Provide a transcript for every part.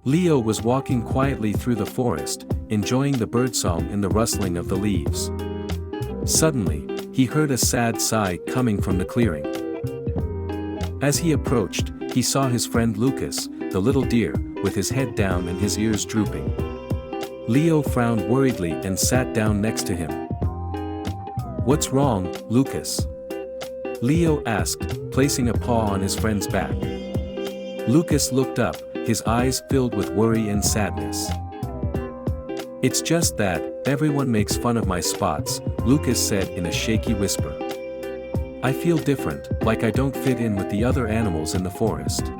Leo was walking quietly through the forest, enjoying the birdsong and the rustling of the leaves. Suddenly, he heard a sad sigh coming from the clearing. As he approached, he saw his friend Lucas, the little deer, with his head down and his ears drooping. Leo frowned worriedly and sat down next to him. "What's wrong, Lucas?" Leo asked, placing a paw on his friend's back. Lucas looked up, his eyes filled with worry and sadness. "It's just that, everyone makes fun of my spots," Lucas said in a shaky whisper. "I feel different, like I don't fit in with the other animals in the forest."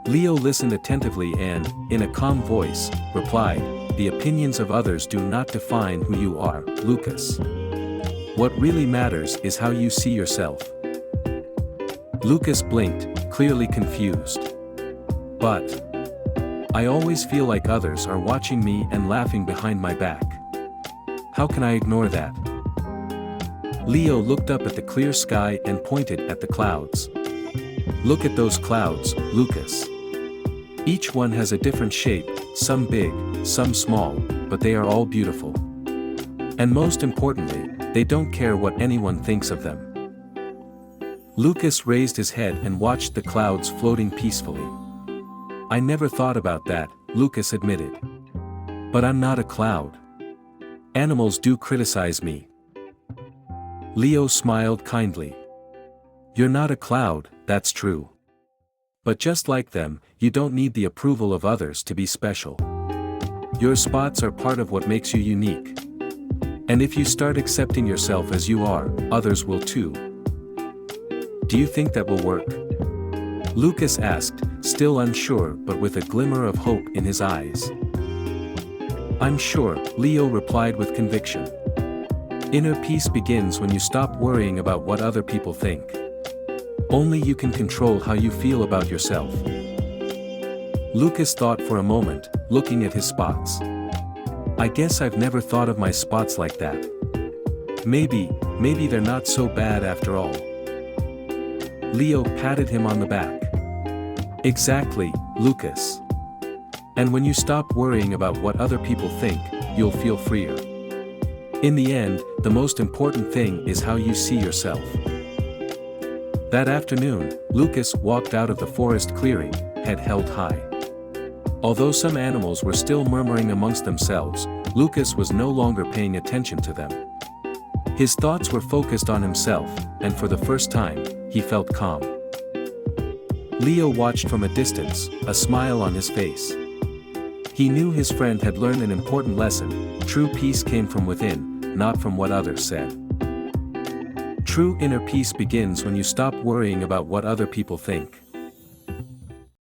Leo listened attentively and, in a calm voice, replied, "The opinions of others do not define who you are, Lucas. What really matters is how you see yourself." Lucas blinked, clearly confused. "But I always feel like others are watching me and laughing behind my back. How can I ignore that?" Leo looked up at the clear sky and pointed at the clouds. "Look at those clouds, Lucas. Each one has a different shape, some big, some small, but they are all beautiful. And most importantly, they don't care what anyone thinks of them." Lucas raised his head and watched the clouds floating peacefully. "I never thought about that," Lucas admitted. "But I'm not a cloud. Animals do criticize me." Leo smiled kindly. "You're not a cloud, that's true. But just like them, you don't need the approval of others to be special. Your spots are part of what makes you unique. And if you start accepting yourself as you are, others will too." "Do you think that will work?" Lucas asked, still unsure but with a glimmer of hope in his eyes. "I'm sure," Leo replied with conviction. "Inner peace begins when you stop worrying about what other people think. Only you can control how you feel about yourself." Lucas thought for a moment, looking at his spots. "I guess I've never thought of my spots like that. Maybe they're not so bad after all." Leo patted him on the back. "Exactly, Lucas. And when you stop worrying about what other people think, you'll feel freer. In the end, the most important thing is how you see yourself." That afternoon, Lucas walked out of the forest clearing, head held high. Although some animals were still murmuring amongst themselves, Lucas was no longer paying attention to them. His thoughts were focused on himself, and for the first time, he felt calm. Leo watched from a distance, a smile on his face. He knew his friend had learned an important lesson: true peace came from within, not from what others said. True inner peace begins when you stop worrying about what other people think.